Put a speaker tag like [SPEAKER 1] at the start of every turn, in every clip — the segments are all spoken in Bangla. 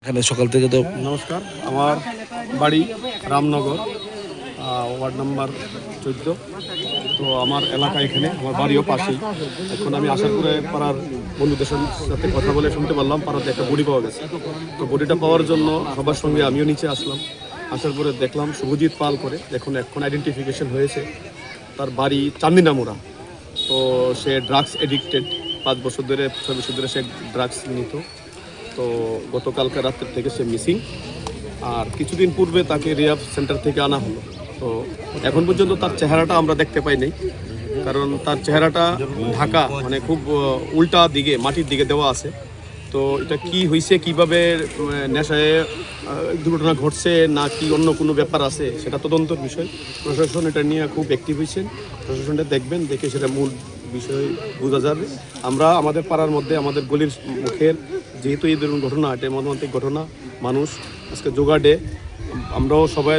[SPEAKER 1] এখানে সকাল থেকে তো
[SPEAKER 2] নমস্কার, আমার বাড়ি রামনগর, ওয়ার্ড নাম্বার 14। তো আমার এলাকা এখানে, আমার বাড়িও পাশেই। এখন আমি আশাপুরে পাড়ার বন্ধুদের সাথে কথা বলে শুনতে পারলাম পাড়াতে একটা বডি পাওয়া গেছে। তো বডিটা পাওয়ার জন্য সবার সঙ্গে আমিও নিচে আসলাম। আসার পরে দেখলাম শুভজিৎ পাল করে, এখন আইডেন্টিফিকেশন হয়েছে। তার বাড়ি চান্দিনামুড়া। তো সে ড্রাগস এডিক্টেড, 6 বছর ধরে সে ড্রাগস নিত। তো গতকালকে রাত্রের থেকে সে মিসিং। আর কিছুদিন পূর্বে তাকে রিহাব সেন্টার থেকে আনা হলো। তো এখন পর্যন্ত তার চেহারাটা আমরা দেখতে পাই নাই, কারণ তার চেহারাটা ঢাকা, মানে খুব উল্টা দিকে, মাটির দিকে দেওয়া আছে। তো এটা কি হয়েছে, কিভাবে নেশায় দুর্ঘটনা ঘটছে না কি অন্য কোনো ব্যাপার আছে, সেটা তদন্তের বিষয়। প্রশাসন এটা নিয়ে খুব অ্যাক্টিভ হয়েছেন। প্রশাসনটা দেখবেন, দেখে সেটা মূল বিষয় বোঝা যাবে। আমরা আমাদের পাড়ার মধ্যে, আমাদের গলির মুখের, যেহেতু এই ধরুন ঘটনা, এটা মর্মান্তিক ঘটনা, মানুষ আজকে যোগাডে, আমরাও সবাই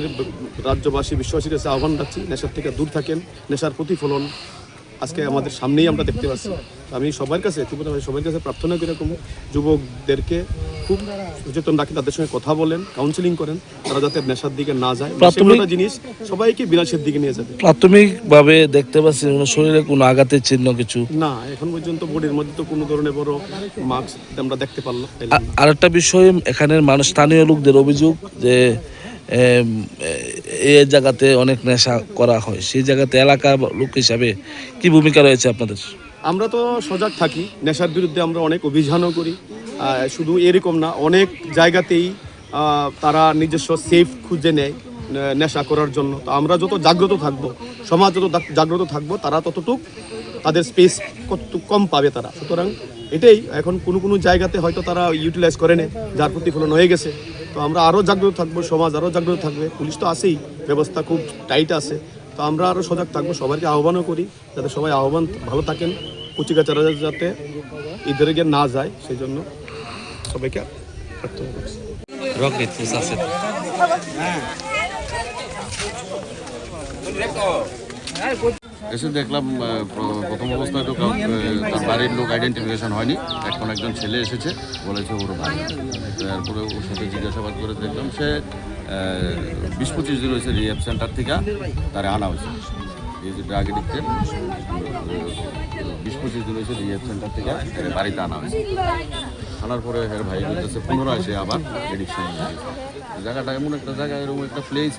[SPEAKER 2] রাজ্যবাসী, বিশ্ববাসীর কাছে আহ্বান রাখছি, নেশার থেকে দূর থাকেন। নেশার প্রতিফলন আজকে আমাদের সামনেই আমরা দেখতে পাচ্ছি। আমি সবার কাছে প্রার্থনা করে রাখবো, যুবকদেরকে খুব সচেতন রাখি, তাদের সঙ্গে কথা বলেন, কাউন্সিলিং করেন, তারা যাতে নেশার দিকে না যায়। প্রাথমিক জিনিস সবাইকে বিনাশের দিকে নিয়ে যাবে।
[SPEAKER 1] প্রাথমিকভাবে দেখতে পাচ্ছি শরীরে কোনো আঘাতের চিহ্ন কিছু
[SPEAKER 2] না, এখন পর্যন্ত বডির মধ্যে তো কোনো ধরনের বড় মার্কস আমরা দেখতে পারলাম।
[SPEAKER 1] আর একটা বিষয়, এখানের মানুষ, স্থানীয় লোকদের অভিযোগ যে এই জায়গাতে অনেক নেশা করা হয়। সেই জায়গাতে এলাকা লোক হিসাবে কি ভূমিকা রয়েছে আপনাদের?
[SPEAKER 2] আমরা তো সজাগ থাকি, নেশার বিরুদ্ধে আমরা অনেক অভিযানও করি। শুধু এরকম না, অনেক জায়গাতেই তারা নিজস্ব সেফ খুঁজে নেয় নেশা করার জন্য। তো আমরা যত জাগ্রত থাকবো, সমাজ যত জাগ্রত থাকবো, তারা ততটুক তাদের স্পেস কম পাবে তারা। সুতরাং এটাই, এখন কোনো জায়গাতে হয়তো তারা ইউটিলাইজ করে নেয়, যার প্রতিফলন হয়ে গেছে। তো আমরা আরও জাগ্রত থাকবো, সমাজ আরও জাগ্রত থাকবে। পুলিশ তো আছেই, ব্যবস্থা খুব টাইট আছে। তো আমরা আরও সজাগ থাকবো, সবাইকে আহ্বানও করি যাতে সবাই ভালো থাকেন, কুচিকাচারা যাতে ইদের গিয়ে না যায়, সেই জন্য সবাইকে প্রার্থনা করছি।
[SPEAKER 3] এসে দেখলাম প্রথম অবস্থায় তো তার বাড়ির লোক আইডেন্টিফিকেশন হয়নি। এখন একজন ছেলে এসেছে, বলেছে ওর ভাই। তারপরে ওর সাথে জিজ্ঞাসাবাদ করে দেখলাম সে 20-25 দিন হয়েছে রিহ্যাব সেন্টার থেকে তারা আনা হয়েছে। এই যে ড্রাগ এডিক্টেড, 20-25 দিন হয়েছে রিহ্যাব সেন্টার থেকে বাড়িতে আনা হয়েছে। আনার পরে এর ভাই বলতেছে পুনরায় সে আবার এডিকশন হয়ে গেছে। জায়গাটা এমন একটা জায়গা, এরকম একটা প্লেস,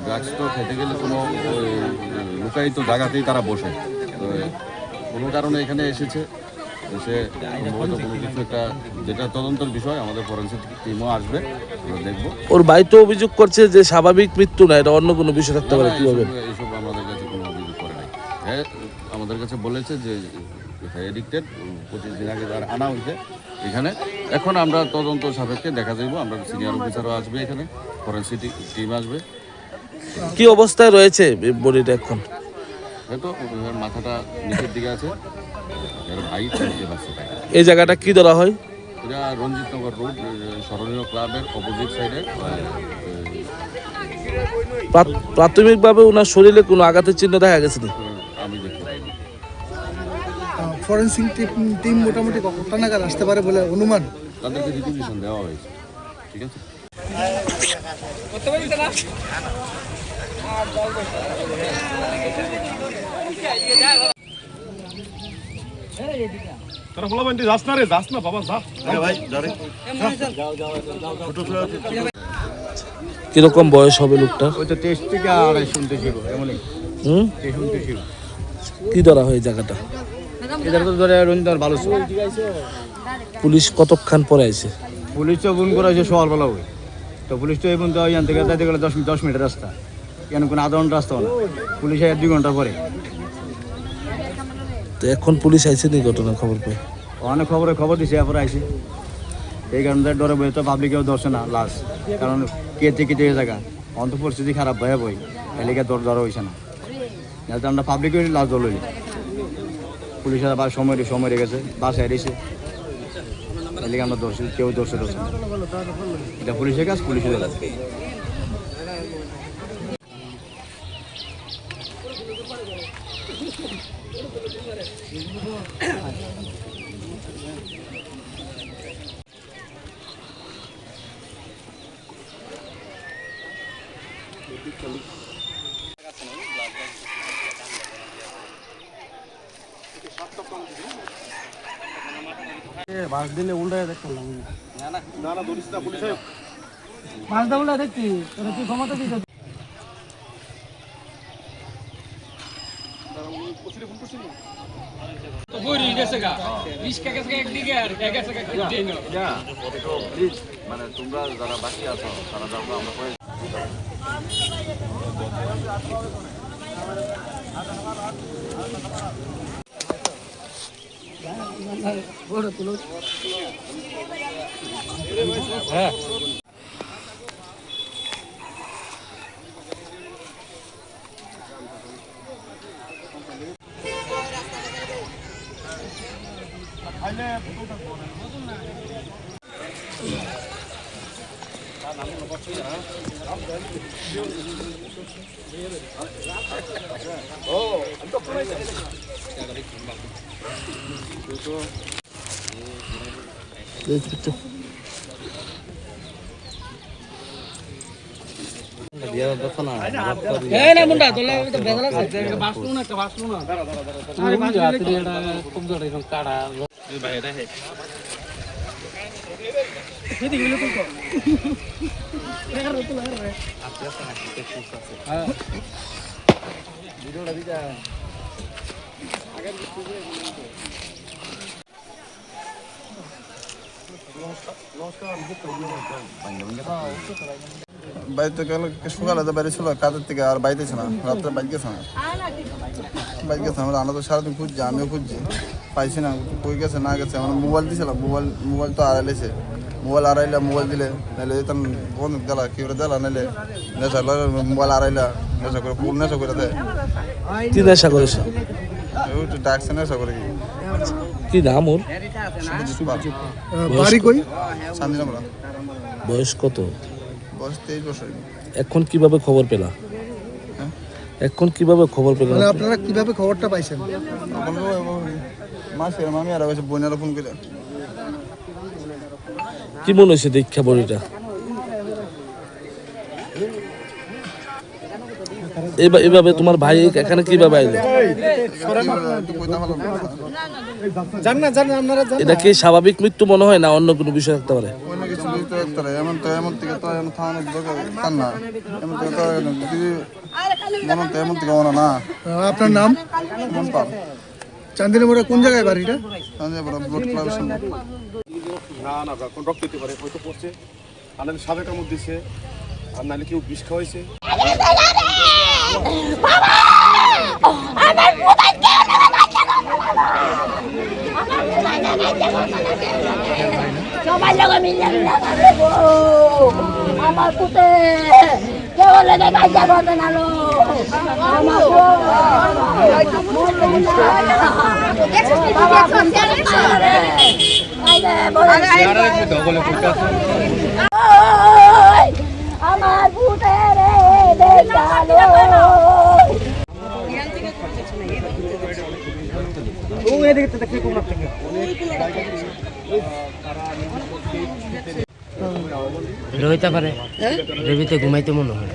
[SPEAKER 3] ড্রাগস তো খেতে গেলে কোনো লুকায়িত জায়গাতেই তারা বসে। তো কোনো কারণে এখানে এসেছে, এসে সম্ভবত কোনো কিছু একটা, যেটা তদন্তের বিষয়, আমাদের ফরেন্সিক টিমও আসবে, দেখবো।
[SPEAKER 1] ওর ভাই তো অভিযোগ করছে যে স্বাভাবিক মৃত্যু না, এটা অন্য কোনো বিষয় থাকতে পারে। কিভাবে?
[SPEAKER 3] এইসব আমাদের কাছে কোনো অভিযোগ করে নাই। হ্যাঁ, আমাদের কাছে বলেছে যে এডিক্টেড, 25 দিন আগে তার আনা হয়েছে এখানে। এখন আমরা তদন্ত সাপেক্ষে দেখা যাইব, আমরা সিনিয়র অফিসারও আসবে, এখানে ফরেন্সিক টিম আসবে।
[SPEAKER 1] কি অবস্থায় রয়েছে বডিটা এখন?
[SPEAKER 3] হয়তো মাথাটা নিচের দিকে আছে, এর ভাই শুনতে পাচ্ছে।
[SPEAKER 1] এই জায়গাটা কি ধরা হয়?
[SPEAKER 3] এটা রঞ্জিতনগর রোড, স্মরণীয় ক্লাবের অপোজিট সাইডে।
[SPEAKER 1] প্রাথমিকভাবে ওনার শরীরে কোনো আঘাতের চিহ্ন দেখা গেছে না?
[SPEAKER 3] আমি দেখতে পাইনি।
[SPEAKER 4] ফরেন্সিক টিম মোটামুটি কতটা নাগাদ আসতে পারে বলে অনুমান?
[SPEAKER 3] তাদেরকে রিকুইজিশন দেওয়া হয়েছে, ঠিক আছে।
[SPEAKER 2] তারা বলা বান্টি যাস না রে, যাস না বাবা, যা ভাই, যা রে।
[SPEAKER 1] কিরকম বয়স হবে লোকটার?
[SPEAKER 2] ওই তো টেস্ট থেকে আড়াই শুনতে ছিল, এমনই শুনতে ছিল।
[SPEAKER 1] কি ধরা হয় এই জায়গাটা?
[SPEAKER 2] এদের তো ধরে রঞ্জিত ভালো ছিল।
[SPEAKER 1] পুলিশ কতক্ষণ পরে আছে?
[SPEAKER 2] পুলিশ তো ফোন করা হয়েছে সকালবেলা, ওই তো পুলিশ তো এখন তো এখান থেকে যাইতে গেলে 10 মিনিটের রাস্তা, কেন কোনো আধা ঘন্টা রাস্তা না। পুলিশ 2 ঘন্টা পরে।
[SPEAKER 1] তো এখন পুলিশ আইছে নি ঘটনার খবর পেয়ে?
[SPEAKER 2] অনেক খবর দিছে, এরপরে আইসি। এই কারণে ডরে বই তো পাবলিকেও ধরছে না লাশ, কারণ কেটে জায়গা অন্ত পরিস্থিতি খারাপ ভয়ে বই এলাকা ধরা হয়েছে না। যাতে আমরা পাবলিকের লাশ ধরলি, পুলিশের আবার সময় রেখেছে, বাসায় এসেছে, এলাকা আমরা ধরছি, কেউ ধরছে না। এটা পুলিশের কাজ, পুলিশের কাজ। বাস দিলে উল্টায় দেখতাম না না ধরিস না পুলিশ
[SPEAKER 4] মাছটা উল্টা দেখছি তোরা কি ক্ষমতা দিতে
[SPEAKER 3] মানে তোমরা যারা বাকি আছো তারা যাও আমরা করে
[SPEAKER 5] বাড়িতে গেলে সকালে তো বাড়ি ছিল কাজের থেকে আর বাড়িতে ছিল না রাত্রে বাইক গেছে না বাইক গেছে আমরা আনা তো সারাদিন খুঁজছি আমিও খুঁজছি পাইছি না কই গেছে না গেছে আমরা মোবাইল দিয়েছিলাম মোবাইল তো আড়াইলেছে মোবাইল আড়াইলা মোবাইল দিলে নাহলে যেতাম বন্ধ দিলা কি করে দিলা নাহলে নেশা মোবাইল আড়াইলা নেশা করে ফুল নেশা করে দেয়
[SPEAKER 1] কি নেশা করেছ?
[SPEAKER 5] ওই তো ডাকছে নেশা করে কি
[SPEAKER 1] কি নাম ওর?
[SPEAKER 4] বাড়ি কই
[SPEAKER 5] শান্তিনাম
[SPEAKER 1] বয়স কত?
[SPEAKER 5] বয়স 23 বছর
[SPEAKER 1] এখন কিভাবে খবর পেলা? এখন কিভাবে খবর পেলা?
[SPEAKER 4] মানে আপনারা কিভাবে খবরটা পাইছেন?
[SPEAKER 5] মাসের মামি আর কাছে বোনেরা ফোন করে
[SPEAKER 1] কি মনে হয়েছে দীক্ষা বড়িটা? এভাবে তোমার ভাই এখানে কিভাবে আইলো? এটা কি স্বাভাবিক মৃত্যু মনে হয় না অন্য কোনো বিষয় থাকতে পারে?
[SPEAKER 5] এমন থেকে তো থামানোর দরকার তার না এমন থেকে তো এমন থেকে মনে না।
[SPEAKER 4] আপনার নাম? চান্দিনামুড়া কোন জায়গায় বাড়িটা?
[SPEAKER 5] ব্লড ক্লাবের সামনে।
[SPEAKER 2] না না কোন রক্ত দিতে পারে হয়তো পড়ছে আর নাহলে সাপে কামড় দিচ্ছে আর নাহলে কেউ বিষ খাওয়াইছে
[SPEAKER 6] সবাই লোক মিলে আমার পুতে কে বলে কাজটা করবে না লো আমার পুতে রে দেখালো
[SPEAKER 7] রইতে পারে রবিতে ঘুমাইতে মনে হয়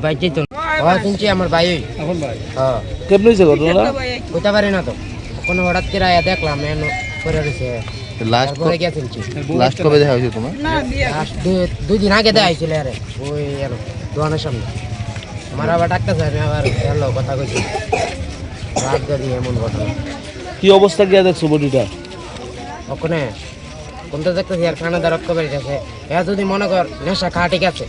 [SPEAKER 7] বাইকে তো শুনছি আমার ভাই হ্যাঁ
[SPEAKER 1] কেমন হয়েছে ঘটনাটা?
[SPEAKER 7] হইতে পারে না তো কোনো হঠাৎ করে আয়া দেখলাম এমন করে রয়েছে তারপরে গেছিল
[SPEAKER 5] লাস্ট কবে দেখা হয়েছে তোমার?
[SPEAKER 7] দুই দিন আগে দেখা হয়েছিল আরে ওই এলো দোকানের সামনে আমার আবার ডাক্তার আমি আবার এলো কথা কইছি রাত গাড়ি এমন ঘটনা
[SPEAKER 1] কি অবস্থা গিয়া দেখছো বডিটা?
[SPEAKER 7] ওখানে কোনটা দেখতেছি আর খানা রক্ত বেরিয়েছে এ যদি মনে কর নেশা খা ঠিক আছে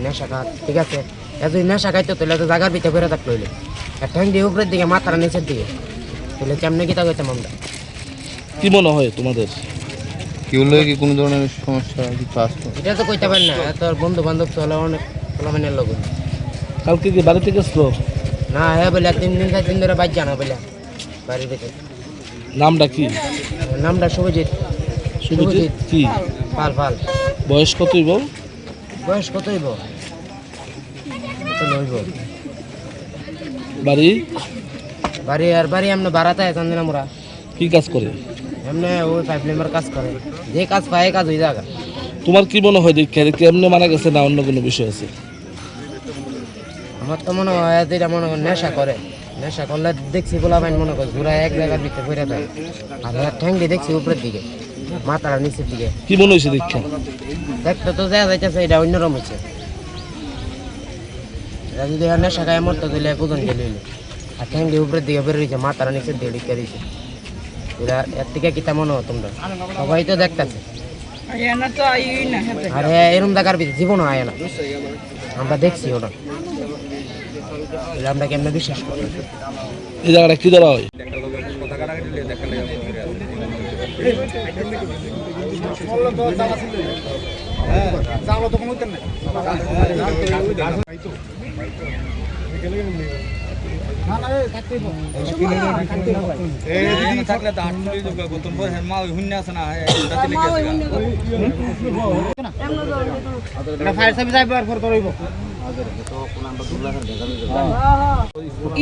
[SPEAKER 7] নেশা খা ঠিক আছে এ যদি নেশা খাইতো তাহলে তো জায়গার ভিতরে বেরো থাকলো হইলে আর ঠ্যাং দিয়ে উপরের দিকে মাথার নিচের দিকে তাহলে কেমনে গীতা কইতাম আমরা।
[SPEAKER 1] কি মনে হয় তোমাদের?
[SPEAKER 5] কি হলো কি কোনো ধরনের সমস্যা কিছু আসতো?
[SPEAKER 7] এটা তো কইতে পারেন না তোর বন্ধু বান্ধব চলে অনেক ফলামেনের লোক
[SPEAKER 1] কালকে কি বাড়ি থেকে আসলো?
[SPEAKER 7] না হ্যাঁ বলে 3 দিন 4 দিন ধরে বাইক জানা বলে বাড়ির ভিতরে।
[SPEAKER 1] নামটা কি?
[SPEAKER 7] নামটা শুভজিৎ।
[SPEAKER 1] শুভজিৎ কি?
[SPEAKER 7] পাল পাল।
[SPEAKER 1] বয়স কত হইব?
[SPEAKER 7] বয়স কত হইব?
[SPEAKER 1] বাড়ি?
[SPEAKER 7] বাড়ি আর বাড়ি এমনি বাড়াতে চান্দিনামুড়া।
[SPEAKER 1] কি কাজ করে?
[SPEAKER 7] এমনি ওই পাইপ লাইনের কাজ করে, যে কাজ পায় কাজ হয়ে যাবে।
[SPEAKER 1] তোমার কি মনে হয় দীক্ষা কেমনে মারা গেছে না অন্য কোনো বিষয় আছে?
[SPEAKER 7] আমার তো মনে হয় যেটা মনে কর নেশা করে, নেশা করলে দেখছি বলা ভাই মনে কর ঘুরা এক জায়গার ভিতরে ঘুরে থাকে। আর ঠ্যাংটি দেখছি উপরের দিকে, মাথাটা নিচের দিকে।
[SPEAKER 1] কি মনে হয়েছে দীক্ষা?
[SPEAKER 7] দেখতে তো দেখা যাইতেছে এটা অন্যরকম হচ্ছে। এটা যদি নেশা খায় মরতো দিলে কোজন গেলে আর ঠ্যাংটি উপরের দিকে বের হয়েছে, মাথাটা নিচের দিকে ঢুকে দিয়েছে। এরা এর থেকে কিতা মনে হয় তোমরা? সবাই তো দেখতেছে। আর এরকম জায়গার ভিতরে জীবনও আয় না, আমরা দেখছি ওটা। আমরা কেমন বিশ্বাস করি?
[SPEAKER 1] এই জায়গাটা কি ধরা হয়?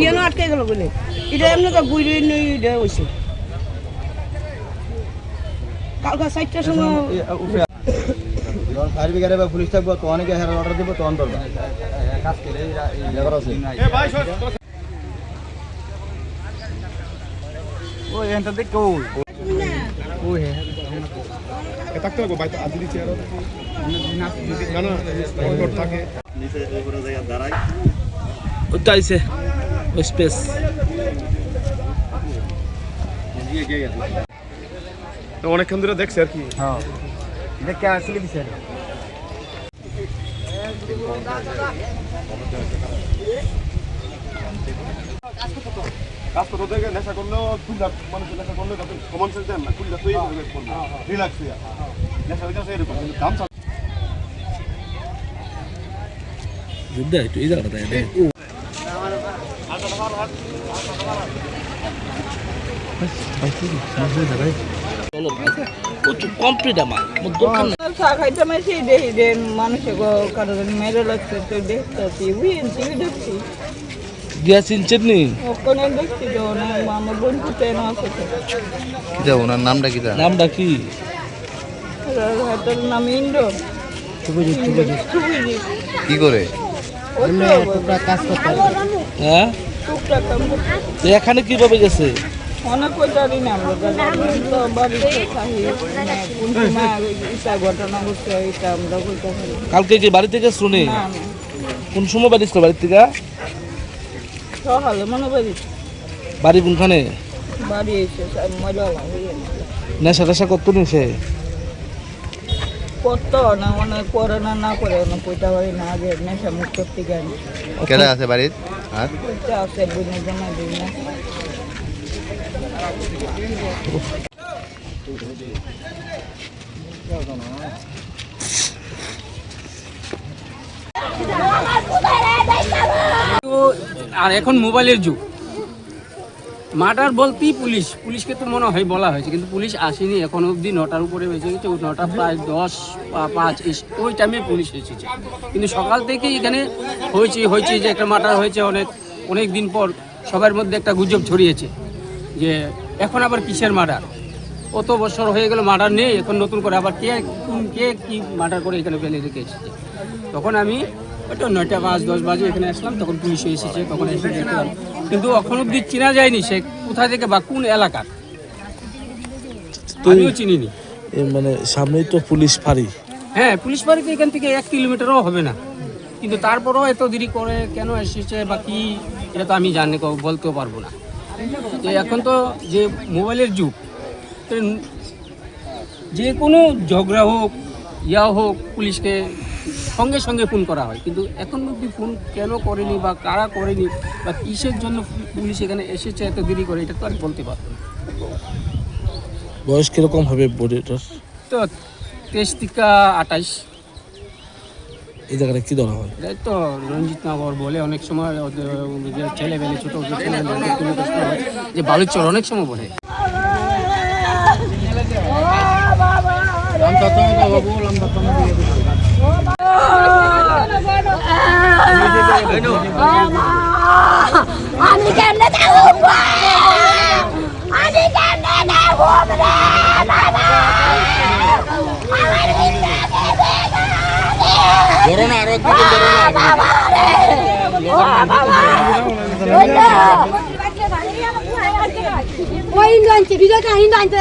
[SPEAKER 6] ইয়ানো আটকে গেল বলে এটা এমনি তো বুড়ি এটা হয়েছে কালকা 4টার সময়
[SPEAKER 5] ফায়ার ব্রিগেডে বা পুলিশ থাকবো তো অনেকে হেরার অর্ডার দিব তো অন্তর কাজ করে লেবার আছে ওই এন্টা দেখো ওই হে
[SPEAKER 2] থাকতে লাগবো বাইতে আদিলি চেয়ার না না অন্তর থাকে
[SPEAKER 5] নিচে উপরে জায়গা দাঁড়াই
[SPEAKER 1] ওটা আইছে ওই স্পেস।
[SPEAKER 2] তো অনেকক্ষণ ধরে দেখছে আর কি।
[SPEAKER 5] হ্যাঁ দেখে আসলে দিছে
[SPEAKER 2] কাজ করতে গিয়ে নেশা করলেও খুললা মানুষ নেশা করলে কমন সেন্স দেন না, খুললা তুই রিল্যাক্স হইয়া নেশা হইতেছে এরকম কিন্তু কাম
[SPEAKER 1] যুদ্ধ একটু এই জায়গাটা তাই কমপ্লিট আমার দোকান
[SPEAKER 8] চা খাইতে মাসি দেখি যে মানুষে কারো মেরে লাগছে তো দেখতেছি দেখছি
[SPEAKER 1] গ্যাস চিনছেননি?
[SPEAKER 8] ওখানে দেখছি যে আমার বোন কোথায় না আছে
[SPEAKER 5] ওনার নামটা কি
[SPEAKER 1] নামটা কি?
[SPEAKER 8] হাতের নাম ইন্দ্র
[SPEAKER 5] কি করে
[SPEAKER 7] কাজ করতে
[SPEAKER 1] হ্যাঁ
[SPEAKER 8] টুকটাক কাম করতে।
[SPEAKER 1] তো এখানে কিভাবে গেছে?
[SPEAKER 8] অনেক জানি না আমরা তো বাড়িতে থাকি কোন সময় এটা ঘটনা ঘটছে এটা আমরা বলতে পারি
[SPEAKER 1] কালকে কি বাড়ি থেকে শুনে?
[SPEAKER 8] না
[SPEAKER 1] কোন সময় বাড়ি ছিল বাড়ি থেকে?
[SPEAKER 8] সকালে মনে করি
[SPEAKER 1] বাড়ি কোনখানে?
[SPEAKER 8] বাড়ি এসে মজা হয়ে
[SPEAKER 1] নেশা টেশা করতো নি সে?
[SPEAKER 8] করতো না অনেক করে না করে না কইতে পারি না আগে নেশা মুখ করতে গেল
[SPEAKER 5] কেডা আছে বাড়ির আর
[SPEAKER 8] কইতে আছে বুঝে জানা দিই না
[SPEAKER 9] আর এখন মোবাইলের যুগ, মার্ডার বলতেই পুলিশকে তো মনে হয় বলা হয়েছে, কিন্তু পুলিশ আসেনি এখন অবধি। 9টার উপরে হয়েছে গেছে, 9টা প্রায় 10-5 ওই টাইমে পুলিশ এসেছে। কিন্তু সকাল থেকেই এখানে হয়েছে যে একটা মার্ডার হয়েছে অনেক দিন পর। সবার মধ্যে একটা গুজব ছড়িয়েছে যে এখন আবার কিসের মার্ডার, কত বছর হয়ে গেল মার্ডার নেই, এখন নতুন করে আবার কে কি মার্ডার করে এখানে ফেলে রেখে এসেছে। তখন আমি ওটা 9টা 5-10 বাজে এখানে আসলাম, তখন পুলিশে এসেছে, তখন এসে দেখলাম। কিন্তু এখন অব্দি চেনা যায়নি সে কোথা থেকে বা কোন এলাকার, আমিও চিনিনি।
[SPEAKER 1] মানে সামনেই তো পুলিশ ফাঁড়ি।
[SPEAKER 9] হ্যাঁ, পুলিশ বাড়িতে এখান থেকে 1 কিলোমিটারও হবে না, কিন্তু তারপরেও এত দেরি করে কেন এসেছে বা কি এটা তো আমি জানি বলতেও পারবো না। তো এখন তো যে মোবাইলের যুগ, যে কোনো ঝগড়া হোক হোক পুলিশকে সঙ্গে সঙ্গে ফোন করা হয়, কিন্তু এখন অব্দি ফোন কেন করেনি বা কারা করেনি বা কিসের জন্য পুলিশ এখানে এসেছে এত দেরি করে, এটা তো আমি বলতে পারবো না।
[SPEAKER 1] বয়স কিরকম হবে বডিটার?
[SPEAKER 9] তো 23 থেকে 28।
[SPEAKER 1] এই জায়গাটা কি ধরা হয়?
[SPEAKER 9] এই তো রঞ্জিত নগর বলে, অনেক সময় যে ছেলেবেলে ছোটো যে বালুচর অনেক সময় বলে।
[SPEAKER 6] আমি কেমনে থাকবো আমি কেমনে থাকবো
[SPEAKER 5] ধরো না আরো একদিন ধরো না
[SPEAKER 6] ওই আনছে ভিডিওটা হিন্দু আনছে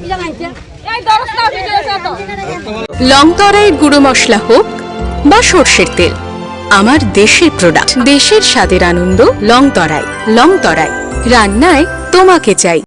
[SPEAKER 6] ভিডিও আনছে এই দরসটা ভিডিও আছে তো
[SPEAKER 10] লংতরাইয়ের গুঁড়ো মশলা হোক বা সর্ষের তেল, আমার দেশের প্রোডাক্ট, দেশের স্বাদের আনন্দ। লংতরাই, লংতরাই রান্নায় তোমাকে চাই।